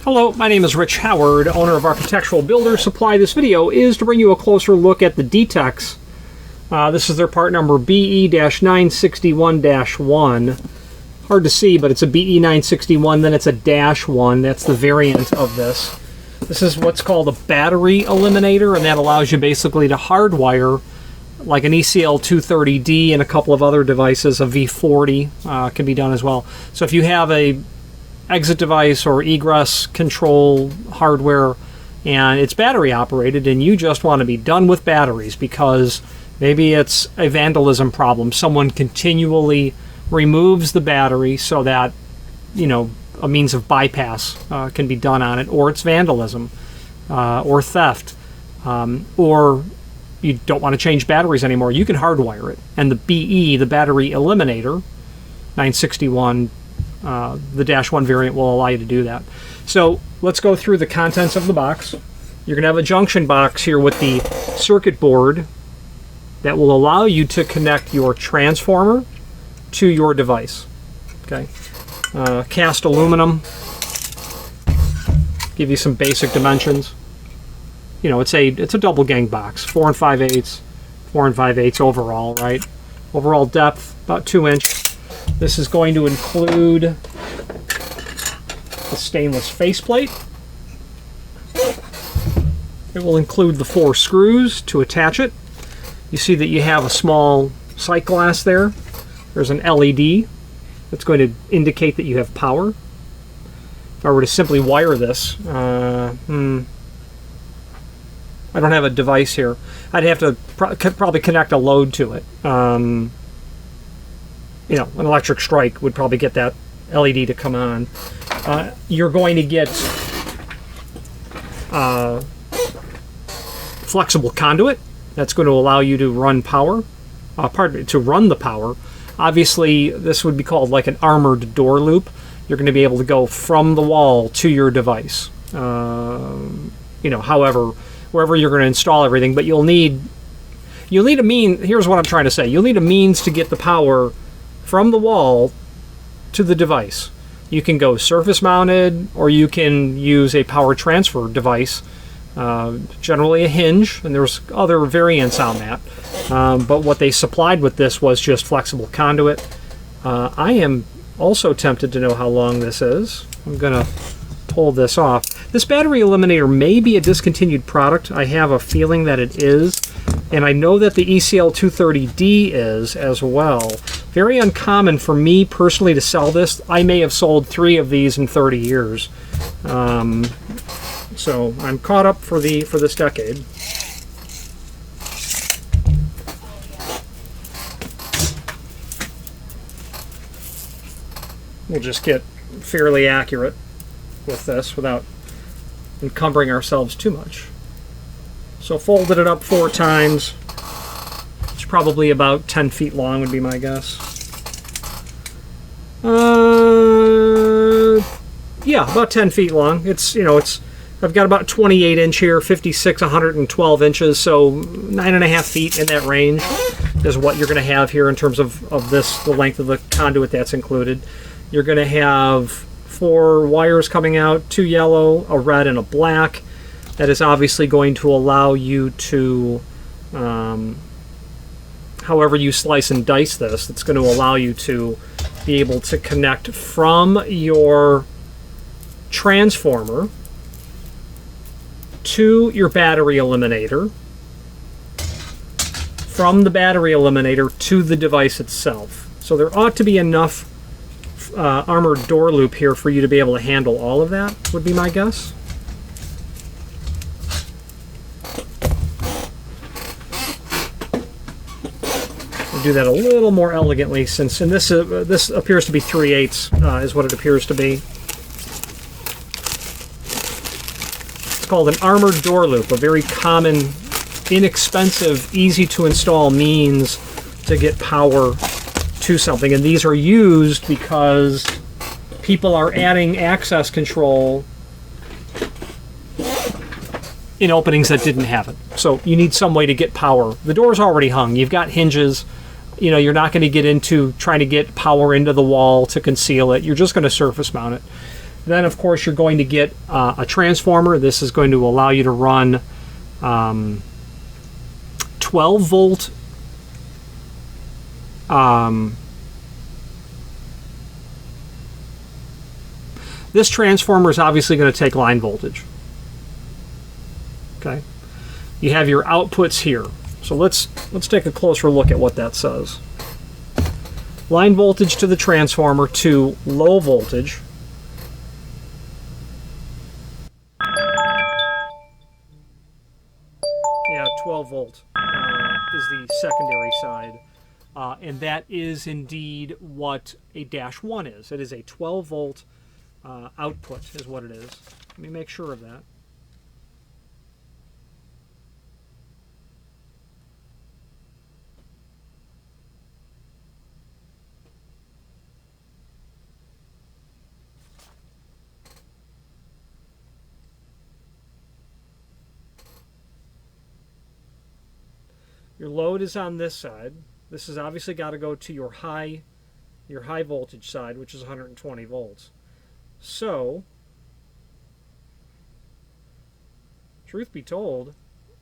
Hello, my name is Rich Howard, owner of Architectural Builder Supply. This video is to bring you a closer look at the Detex. This is their part number BE-961-1. Hard to see, but it's a BE-961, then it's a -1. That's the variant of this. This is what's called a battery eliminator, and that allows you basically to hardwire, like an ECL230D and a couple of other devices. A V40 can be done as well. So if you have a exit device or egress control hardware and it's battery operated and you just want to be done with batteries because maybe it's a vandalism problem, someone continually removes the battery so that, you know, a means of bypass can be done on it, or it's vandalism or theft, or you don't want to change batteries anymore, you can hardwire it. And the BE, the battery eliminator, 961, the -1 variant will allow you to do that. So let's go through the contents of the box. You're going to have a junction box here with the circuit board that will allow you to connect your transformer to your device. Okay, cast aluminum. Give you some basic dimensions. You know, it's a double gang box, 4 5/8, 4 5/8 overall, right? Overall depth about 2 inch. This is going to include the stainless faceplate. It will include the 4 screws to attach it. You see that you have a small sight glass there. There's an LED that's going to indicate that you have power. If I were to simply wire this, I don't have a device here. I'd have to probably connect a load to it. You know, an electric strike would probably get that LED to come on. You're going to get flexible conduit. That's going to allow you to run power. To run the power. Obviously, this would be called like an armored door loop. You're going to be able to go from the wall to your device. You know, however, wherever you're going to install everything, but you'll need a mean. Here's what I'm trying to say. You'll need a means to get the power from the wall to the device. You can go surface mounted, or you can use a power transfer device, generally a hinge, and there's other variants on that. But what they supplied with this was just flexible conduit. I am also tempted to know how long this is. I'm going to pull this off. This battery eliminator may be a discontinued product. I have a feeling that it is, and I know that the ECL230D is as well. Very uncommon for me personally to sell this. I may have sold 3 of these in 30 years. So I'm caught up for this decade. We'll just get fairly accurate with this without encumbering ourselves too much. So folded it up 4 times. It's probably about 10 feet long would be my guess. Yeah, about 10 feet long. I've got about 28 inch here, 56, 112 inches, so 9.5 feet in that range is what you're going to have here in terms of this, the length of the conduit that's included. You're going to have 4 wires coming out, 2 yellow, a red, and a black. That is obviously going to allow you to, however you slice and dice this, it's going to allow you to be able to connect from your transformer to your battery eliminator, from the battery eliminator to the device itself. So there ought to be enough armored door loop here for you to be able to handle all of that, would be my guess. We'll do that a little more elegantly, since this appears to be 3/8 is what it appears to be. It's called an armored door loop, a very common, inexpensive, easy to install means to get power to something. And these are used because people are adding access control in openings that didn't have it. So you need some way to get power. The door's already hung. You've got hinges. You know, you're not going to get into trying to get power into the wall to conceal it. You're just going to surface mount it. Then, of course, you're going to get a transformer. This is going to allow you to run 12 volt this transformer is obviously going to take line voltage. Okay, you have your outputs here. So let's take a closer look at what that says. Line voltage to the transformer to low voltage. Yeah, 12 volt is the secondary side. And that is indeed what a -1 is. It is a 12 volt output is what it is. Let me make sure of that. Your load is on this side. This has obviously got to go to your high voltage side, which is 120 volts. So, truth be told,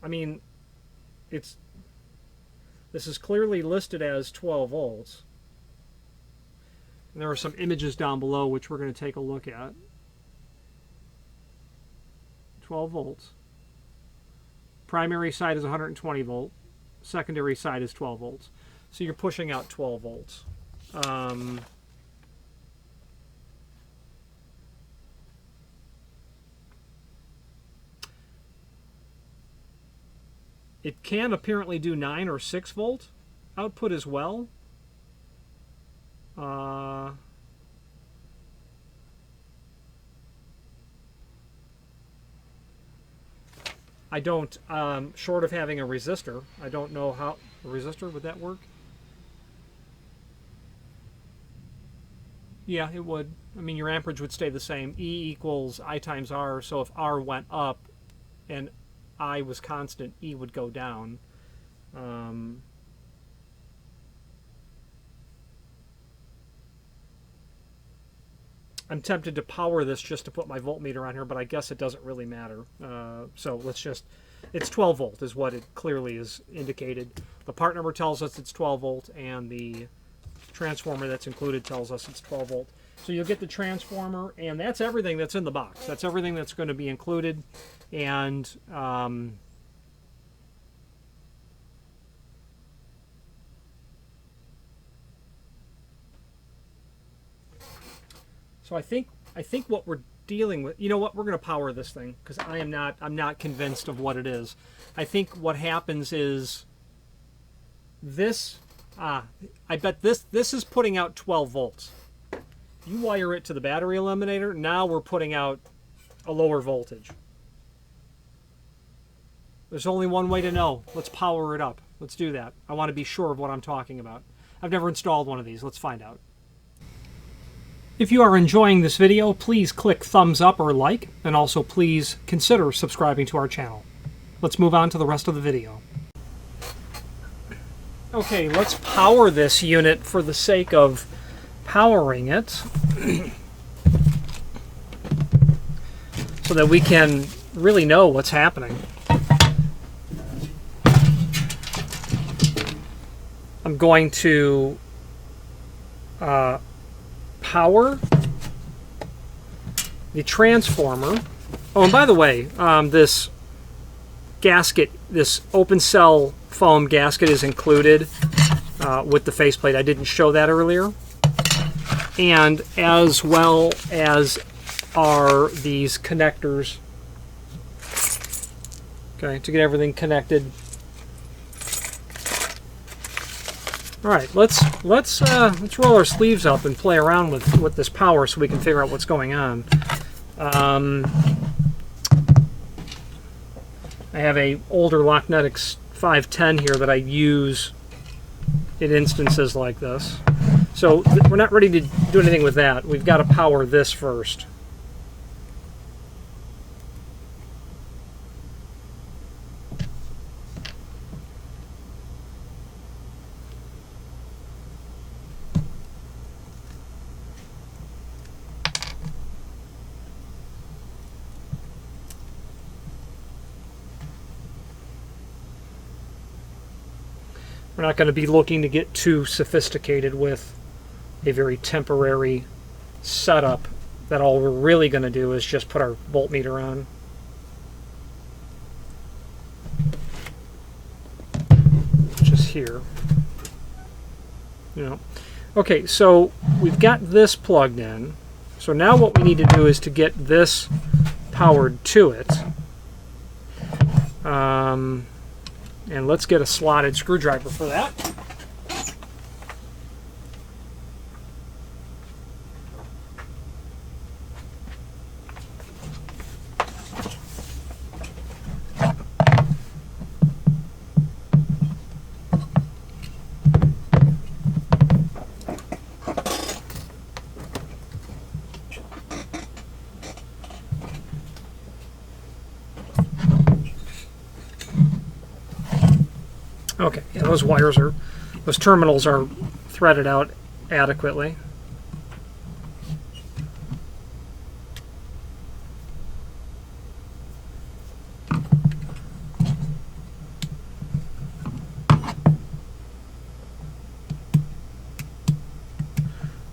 I mean, this is clearly listed as 12 volts. And there are some images down below which we're going to take a look at. 12 volts. Primary side is 120 volt. Secondary side is 12 volts. So you're pushing out 12 volts. It can apparently do 9 or 6 volt output as well. I don't, short of having a resistor, I don't know how, a resistor, would that work? Yeah, it would. I mean, your amperage would stay the same. E equals I times R, so if R went up and I was constant, E would go down. I'm tempted to power this just to put my voltmeter on here, but I guess it doesn't really matter. So let's just, it's 12 volt is what it clearly is indicated. The part number tells us it's 12 volt, and the transformer that's included tells us it's 12 volt. So you'll get the transformer, and that's everything that's in the box. That's everything that's going to be included. And so I think what we're dealing with, you know what, we're going to power this thing because I'm not convinced of what it is. I think what happens is this. I bet this is putting out 12 volts. You wire it to the battery eliminator. Now we're putting out a lower voltage. There's only one way to know. Let's power it up. Let's do that. I want to be sure of what I'm talking about. I've never installed one of these. Let's find out. If you are enjoying this video, please click thumbs up or like, and also please consider subscribing to our channel. Let's move on to the rest of the video. Okay, let's power this unit for the sake of powering it so that we can really know what's happening. I'm going to power the transformer. Oh, and by the way, this gasket, this open cell foam gasket is included with the faceplate. I didn't show that earlier. And as well as are these connectors, okay, to get everything connected. All right, let's roll our sleeves up and play around with this power so we can figure out what's going on. I have a older Lochnetics 510 here that I use in instances like this. So we're not ready to do anything with that. We've got to power this first. We're not going to be looking to get too sophisticated with a very temporary setup that all we're really going to do is just put our voltmeter on. Just here. You know. Okay, so we've got this plugged in. So now what we need to do is to get this powered to it. And let's get a slotted screwdriver for that. Okay, yeah, those terminals are threaded out adequately.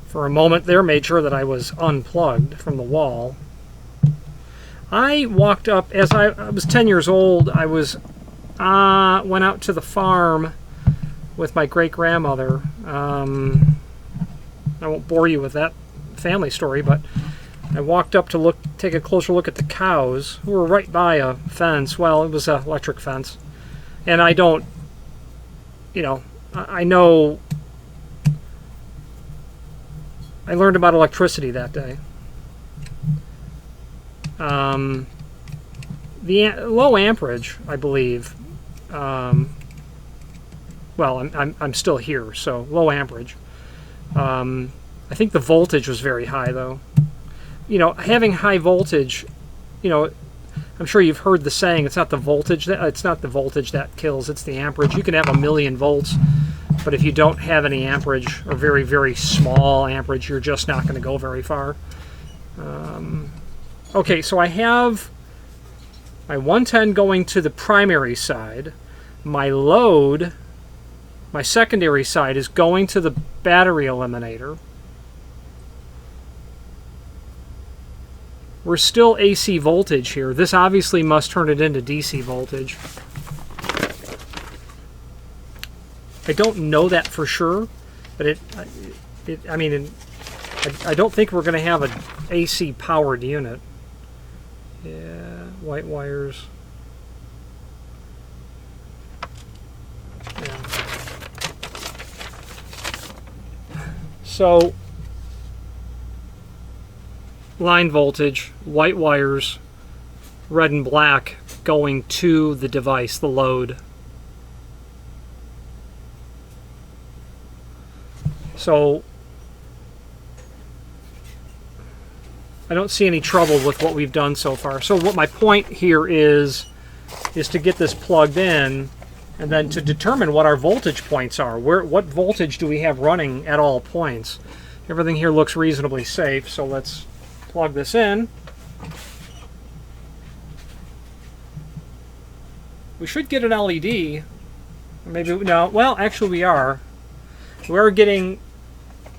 For a moment there, made sure that I was unplugged from the wall. I walked up, as I was 10 years old, I was went out to the farm with my great-grandmother. I won't bore you with that family story, but I walked up to take a closer look at the cows, who were right by a fence. Well, it was an electric fence. And I don't, you know, I know, I learned about electricity that day. The low amperage, I believe, well, I'm still here, so low amperage. I think the voltage was very high, though. You know, having high voltage, you know, I'm sure you've heard the saying, it's not the voltage that kills, it's the amperage. You can have 1,000,000 volts, but if you don't have any amperage, or very, very small amperage, you're just not going to go very far. Okay, so I have my 110 going to the primary side. My load, my secondary side, is going to the battery eliminator. We're still AC voltage here. This obviously must turn it into DC voltage. I don't know that for sure, but I mean, I don't think we're going to have an AC powered unit. Yeah, white wires. Yeah. So, line voltage, white wires, red and black going to the device, the load. So, I don't see any trouble with what we've done so far. So what my point here is to get this plugged in and then to determine what our voltage points are. What voltage do we have running at all points? Everything here looks reasonably safe, so let's plug this in. We should get an LED. Maybe, no, well, actually we are. We're getting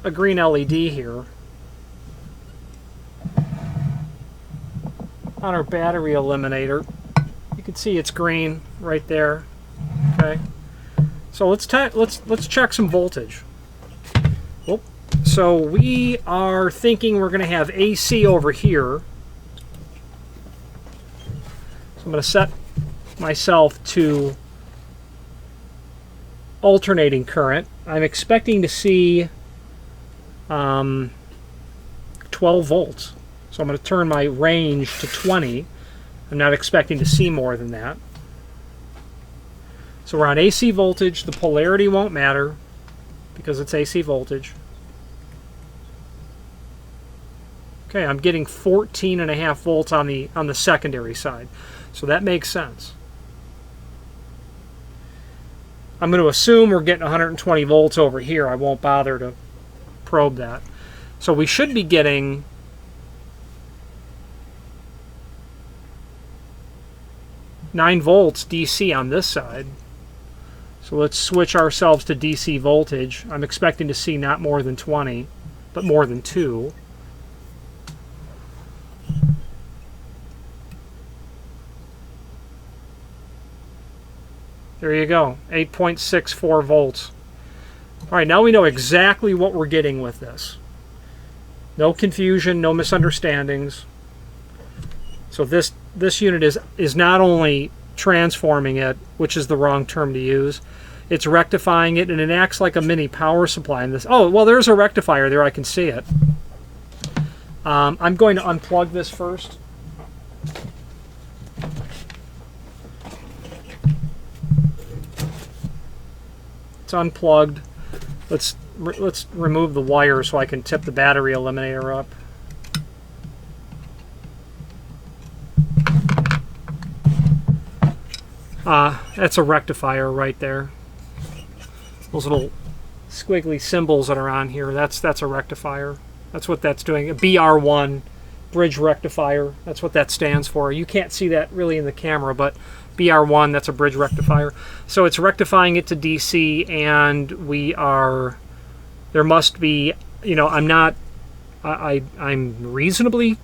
a green LED here on our battery eliminator. You can see it's green right there. Okay, so let's check some voltage. Well, so we are thinking we're going to have AC over here. So I'm going to set myself to alternating current. I'm expecting to see 12 volts. So I'm going to turn my range to 20. I'm not expecting to see more than that. So we're on AC voltage. The polarity won't matter because it's AC voltage. Okay, I'm getting 14.5 volts on the secondary side. So that makes sense. I'm going to assume we're getting 120 volts over here. I won't bother to probe that. So we should be getting 9 volts DC on this side. So let's switch ourselves to DC voltage. I'm expecting to see not more than 20, but more than 2. There you go, 8.64 volts. All right, now we know exactly what we're getting with this. No confusion, no misunderstandings. So this unit is not only transforming it, which is the wrong term to use, it's rectifying it, and it acts like a mini power supply in this. Oh, well, there's a rectifier there. I can see it. I'm going to unplug this first. It's unplugged. Let's remove the wire so I can tip the battery eliminator up. That's a rectifier right there. Those little squiggly symbols that are on here, that's a rectifier. That's what that's doing. A BR1 bridge rectifier. That's what that stands for. You can't see that really in the camera, but BR1, that's a bridge rectifier. So it's rectifying it to DC, and there must be, I'm reasonably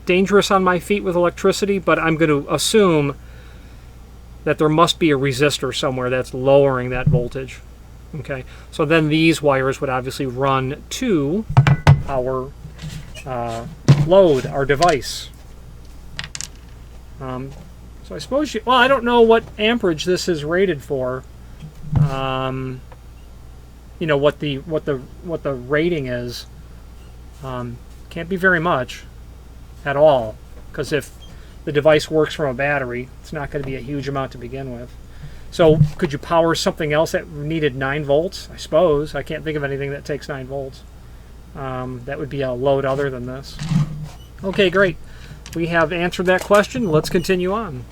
dangerous on my feet with electricity, but I'm going to assume that there must be a resistor somewhere that's lowering that voltage. Okay, so then these wires would obviously run to our load, our device. So I suppose well, I don't know what amperage this is rated for. What the rating is. Can't be very much at all, because if the device works from a battery, it's not going to be a huge amount to begin with. So could you power something else that needed 9 volts? I suppose. I can't think of anything that takes 9 volts. That would be a load other than this. Okay, great. We have answered that question. Let's continue on.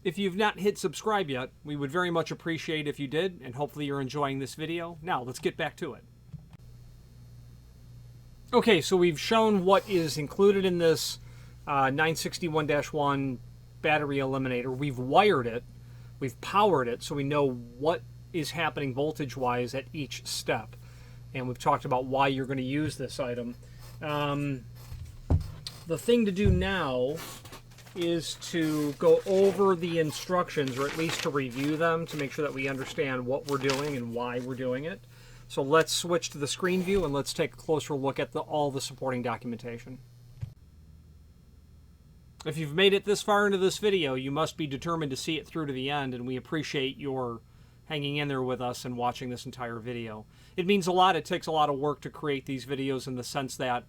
If you've not hit subscribe yet, we would very much appreciate if you did, and hopefully you're enjoying this video. Now, let's get back to it. Okay, so we've shown what is included in this 961-1 battery eliminator. We've wired it, we've powered it, so we know what is happening voltage-wise at each step. And we've talked about why you're going to use this item. The thing to do now is to go over the instructions, or at least to review them, to make sure that we understand what we're doing and why we're doing it. So let's switch to the screen view and let's take a closer look at all the supporting documentation. If you've made it this far into this video, you must be determined to see it through to the end, and we appreciate your hanging in there with us and watching this entire video. It means a lot. It takes a lot of work to create these videos, in the sense that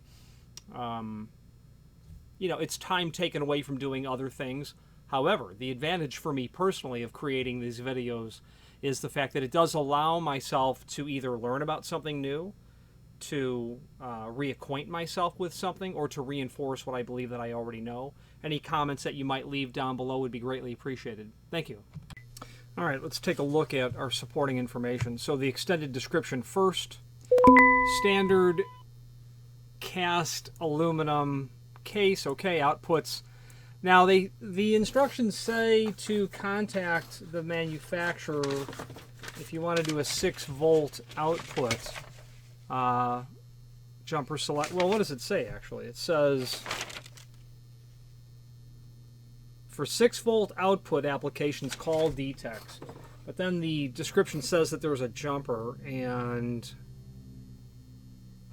it's time taken away from doing other things. However, the advantage for me personally of creating these videos is the fact that it does allow myself to either learn about something new, to reacquaint myself with something, or to reinforce what I believe that I already know. Any comments that you might leave down below would be greatly appreciated. Thank you. All right, let's take a look at our supporting information. So the extended description first. Standard cast aluminum case. Okay, outputs. Now the instructions say to contact the manufacturer if you want to do a 6-volt output jumper select. Well, what does it say actually? It says for 6-volt output applications, call Detex. But then the description says that there's a jumper, and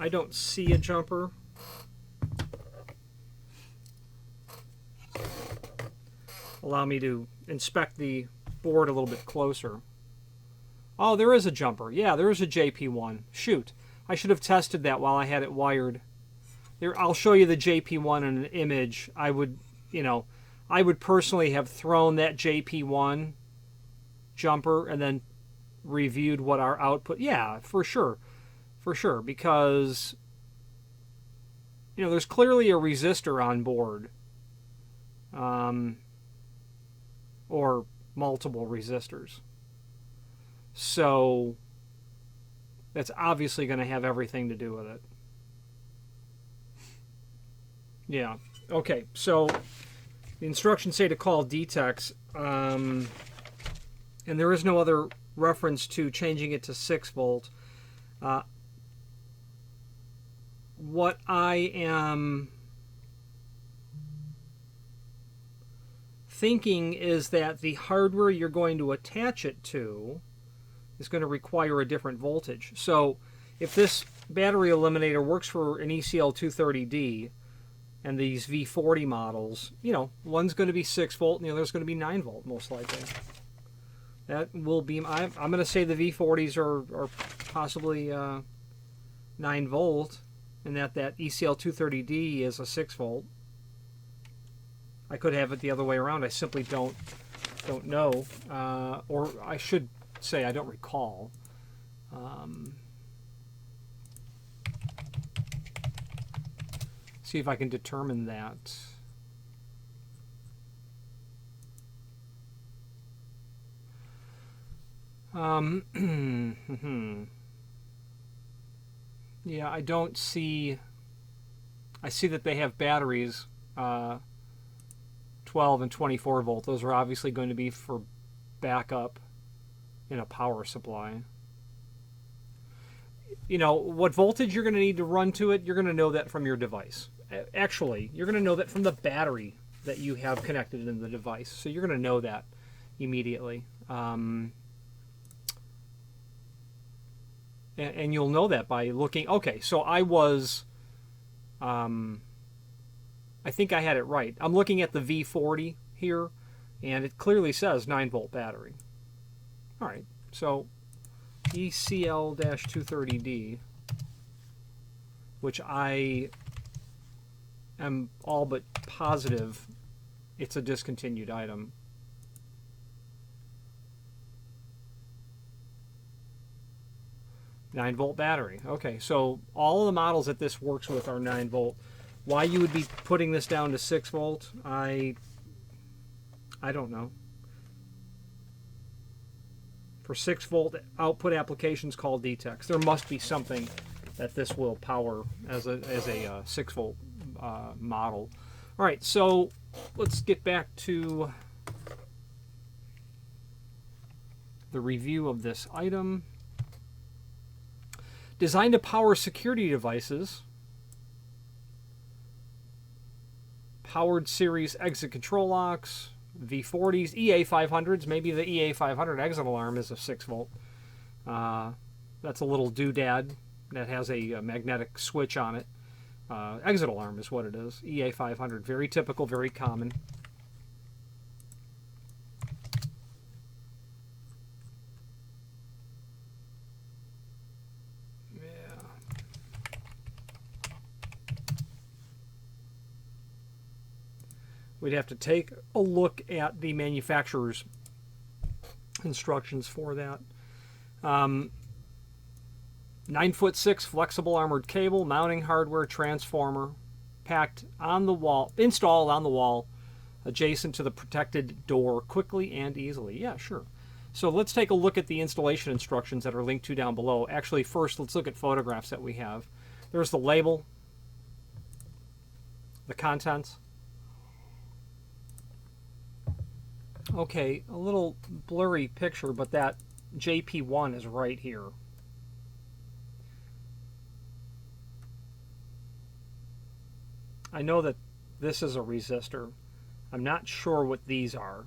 I don't see a jumper. Allow me to inspect the board a little bit closer. Oh, there is a jumper. Yeah, there is a JP1. Shoot. I should have tested that while I had it wired. There, I'll show you the JP1 in an image. I would personally have thrown that JP1 jumper and then reviewed what our output. Yeah, for sure. For sure, because there's clearly a resistor on board. Or multiple resistors. So that's obviously going to have everything to do with it. Yeah. Okay, so The instructions say to call Detex, and there is no other reference to changing it to 6 volt. What I am thinking is that the hardware you're going to attach it to is going to require a different voltage. So if this battery eliminator works for an ECL 230D and these V40 models, you know, one's going to be 6 volt and the other's going to be 9 volt most likely. That will be, I'm going to say the V40s are possibly 9 volt, and that ECL 230D is a 6 volt. I could have it the other way around. I simply don't know, or I should say I don't recall. See if I can determine that. Yeah, I don't see. I see that they have batteries, 12 and 24 volt. Those are obviously going to be for backup in a power supply. You know, what voltage you're going to need to run to it, you're going to know that from your device. Actually, you're going to know that from the battery that you have connected in the device. So you're going to know that immediately. And you'll know that by looking. Okay, so I was, I think I had it right. I'm looking at the V40 here, and it clearly says 9 volt battery. All right, so ECL-230D, which I am all but positive it's a discontinued item. Nine volt battery. Okay, so all of the models that this works with are 9 volt. Why you would be putting this down to 6 volt, I don't know. For 6 volt output applications, call Detex. There must be something that this will power as a 6 volt model. All right, so let's get back to the review of this item. Designed to power security devices. Powered series exit control locks. V40s, EA500s. Maybe the EA500 exit alarm is a 6 volt. That's a little doodad that has a magnetic switch on it. Exit alarm is what it is. EA500. Very typical, very common. We'd have to take a look at the manufacturer's instructions for that. 9'6" flexible armored cable, mounting hardware, transformer, packed on the wall, installed on the wall, adjacent to the protected door, quickly and easily. Yeah, sure. So let's take a look at the installation instructions that are linked to down below. Actually, first, let's look at photographs that we have. There's the label, the contents. Okay, a little blurry picture, but that JP1 is right here. I know that this is a resistor. I'm not sure what these are.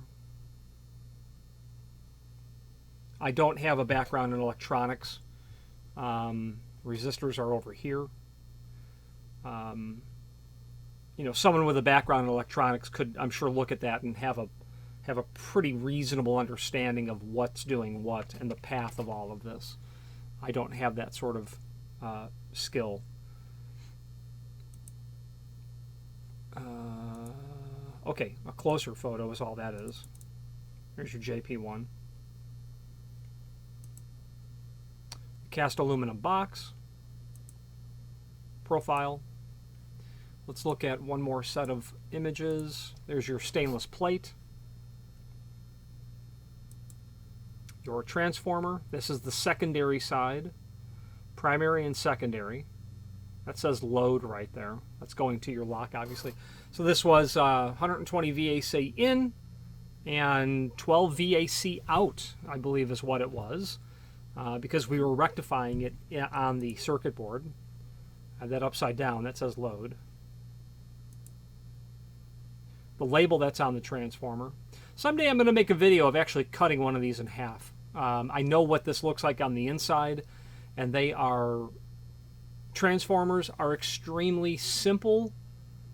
I don't have a background in electronics. Resistors are over here. You know, someone with a background in electronics could, I'm sure, look at that and have a pretty reasonable understanding of what's doing what and the path of all of this. I don't have that sort of skill. Okay, a closer photo is all that is. There's your JP1. Cast aluminum box. Profile. Let's look at one more set of images. There's your stainless plate. Your transformer. This is the secondary side. Primary and secondary. That says load right there. That's going to your lock, obviously. So this was 120 VAC in and 12 VAC out, I believe is what it was, because we were rectifying it on the circuit board. I have that upside down. That says load. The label that's on the transformer. Someday I'm going to make a video of actually cutting one of these in half. I know what this looks like on the inside, and they are... Transformers are extremely simple.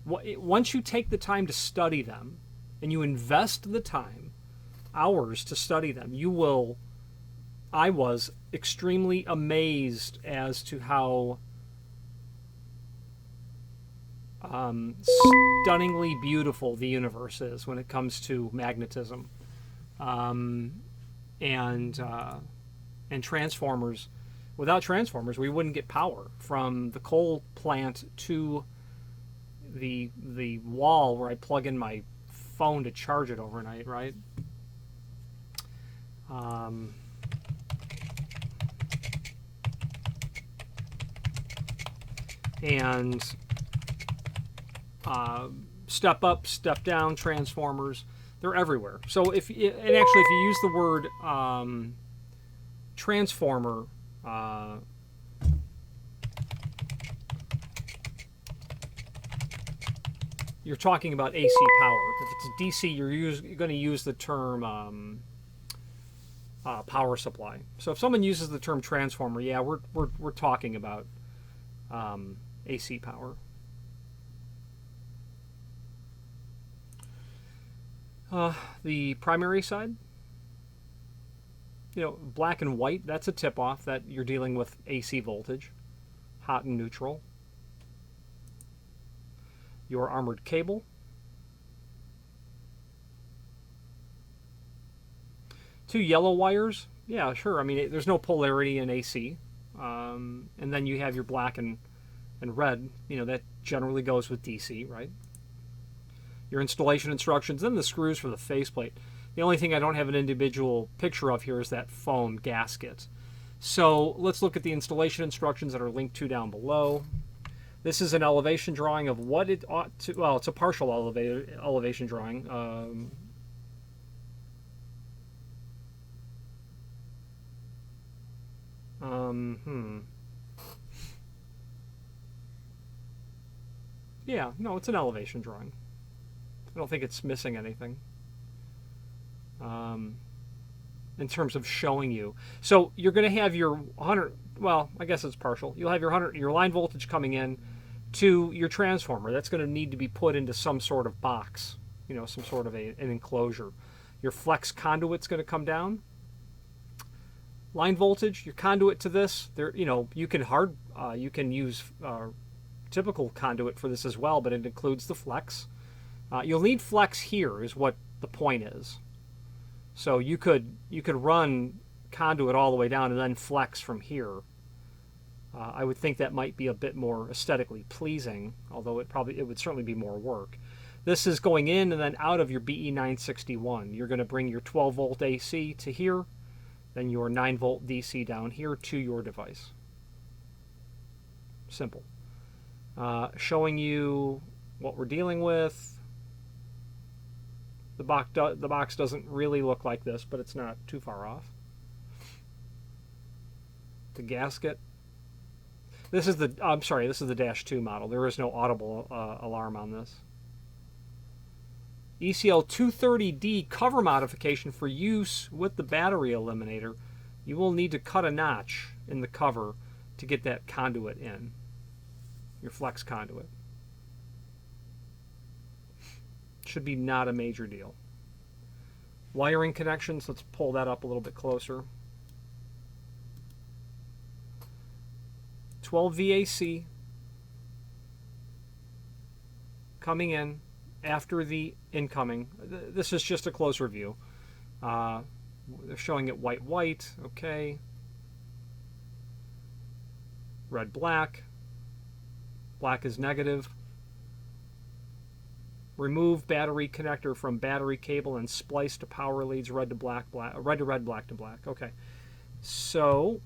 Once you take the time to study them, and you invest the time, hours to study them, you will... I was extremely amazed as to how stunningly beautiful the universe is when it comes to magnetism. And transformers. Without transformers, we wouldn't get power from the coal plant to the wall where I plug in my phone to charge it overnight, right? And step up, step down transformers, they're everywhere. So if you use the word transformer, you're talking about AC power. If it's DC, you're going to use the term power supply. So if someone uses the term transformer, yeah, we're talking about AC power. The primary side, black and white, that's a tip-off that you're dealing with AC voltage, hot and neutral. Your armored cable. 2 yellow wires, yeah, sure. I mean, there's no polarity in AC. And then you have your black and red, that generally goes with DC, right? Your installation instructions, then the screws for the faceplate. The only thing I don't have an individual picture of here is that foam gasket. So let's look at the installation instructions that are linked to down below. This is an elevation drawing of what it ought to, well, it's a partial elevation drawing. Yeah, no, it's an elevation drawing. I don't think it's missing anything in terms of showing you. So you're going to have your 100, well, I guess it's partial. You'll have your line voltage coming in to your transformer. That's going to need to be put into some sort of box, some sort of an enclosure. Your flex conduit's going to come down. Line voltage, your conduit to this, you can use typical conduit for this as well, but it includes the flex. You'll need flex here is what the point is. So you could run conduit all the way down and then flex from here. I would think that might be a bit more aesthetically pleasing, although it would certainly be more work. This is going in and then out of your BE961. You're going to bring your 12 volt AC to here, then your 9 volt DC down here to your device. Simple. Showing you what we're dealing with. The box doesn't really look like this, but it's not too far off. The gasket. This is the Dash 2 model. There is no audible alarm on this. ECL 230D cover modification for use with the battery eliminator. You will need to cut a notch in the cover to get that conduit in, your flex conduit. Should be not a major deal. Wiring connections, let's pull that up a little bit closer. 12 VAC coming in after the incoming. This is just a closer view. They're showing it white, okay. Red, black. Black is negative. Remove battery connector from battery cable and splice to power leads, red to red, black to black. Okay. So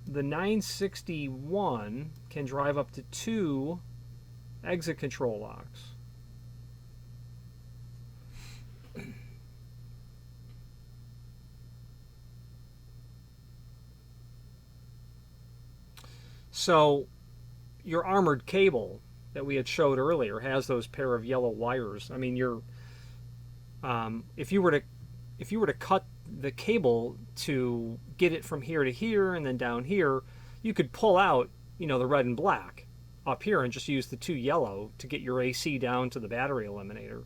the 961 can drive up to 2 exit control locks. So your armored cable that we had showed earlier has those pair of yellow wires. I mean, if you were to cut the cable to get it from here to here and then down here, you could pull out, the red and black up here and just use the 2 yellow to get your AC down to the battery eliminator,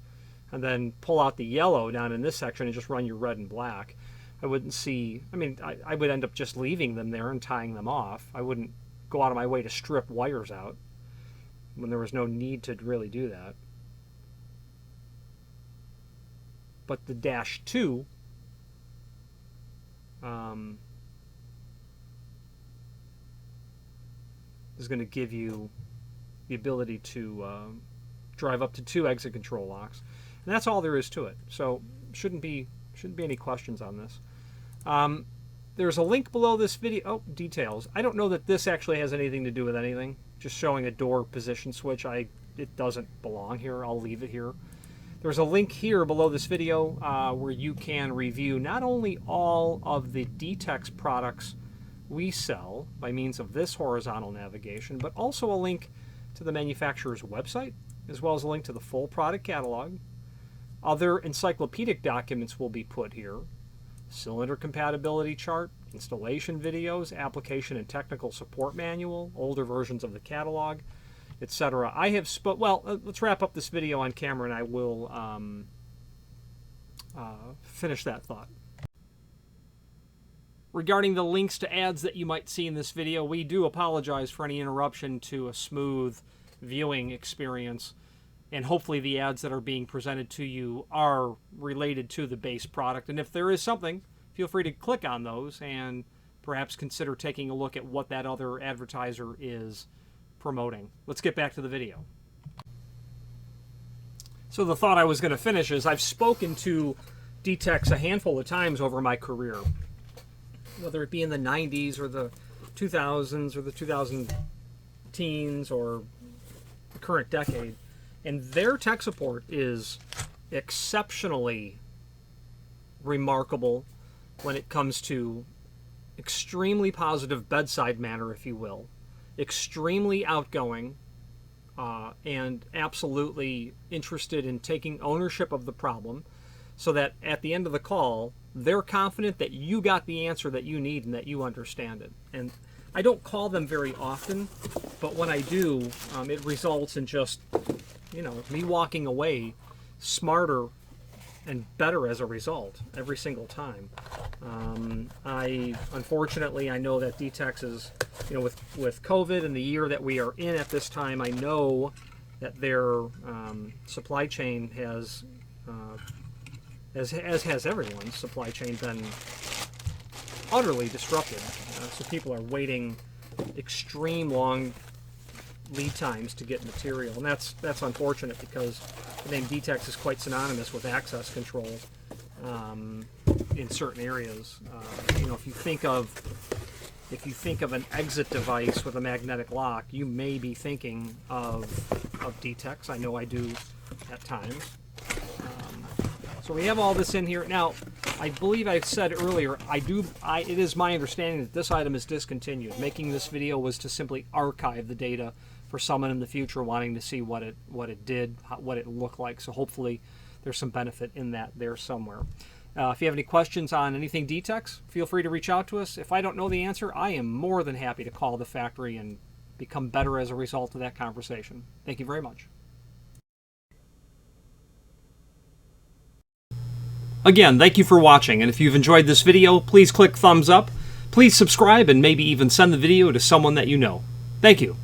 and then pull out the yellow down in this section and just run your red and black. I wouldn't see, I would end up just leaving them there and tying them off. I wouldn't go out of my way to strip wires out when there was no need to really do that. But the Dash 2 is going to give you the ability to drive up to 2 exit control locks, and that's all there is to it. So shouldn't be any questions on this. There's a link below this video. Oh, details. I don't know that this actually has anything to do with anything. Just showing a door position switch. It doesn't belong here. I'll leave it here. There's a link here below this video where you can review not only all of the Detex products we sell by means of this horizontal navigation, but also a link to the manufacturer's website, as well as a link to the full product catalog. Other encyclopedic documents will be put here. Cylinder compatibility chart, installation videos, application and technical support manual, older versions of the catalog, etc. Let's wrap up this video on camera and I will finish that thought. Regarding the links to ads that you might see in this video, we do apologize for any interruption to a smooth viewing experience, and hopefully the ads that are being presented to you are related to the base product. And if there is something, feel free to click on those and perhaps consider taking a look at what that other advertiser is promoting. Let's get back to the video. So the thought I was going to finish is I've spoken to Detex a handful of times over my career, whether it be in the 90s or the 2000s or the 2000 teens or the current decade. And their tech support is exceptionally remarkable when it comes to extremely positive bedside manner, if you will, extremely outgoing, and absolutely interested in taking ownership of the problem, so that at the end of the call, they're confident that you got the answer that you need and that you understand it. And I don't call them very often, but when I do, it results in just me walking away smarter and better as a result every single time. Unfortunately, I know that Detex is, with COVID and the year that we are in at this time, I know that their supply chain has, as has everyone's supply chain, been utterly disrupted. So people are waiting extreme long lead times to get material, and that's unfortunate because the name Detex is quite synonymous with access control in certain areas. If you think of an exit device with a magnetic lock, you may be thinking of Detex. I know I do at times. So we have all this in here. Now, I believe I said earlier, it is my understanding that this item is discontinued. Making this video was to simply archive the data for someone in the future wanting to see what it did, what it looked like. So hopefully there's some benefit in that there somewhere. If you have any questions on anything Detex, feel free to reach out to us. If I don't know the answer, I am more than happy to call the factory and become better as a result of that conversation. Thank you very much. Again, thank you for watching, and if you've enjoyed this video, please click thumbs up, please subscribe, and maybe even send the video to someone that you know. Thank you.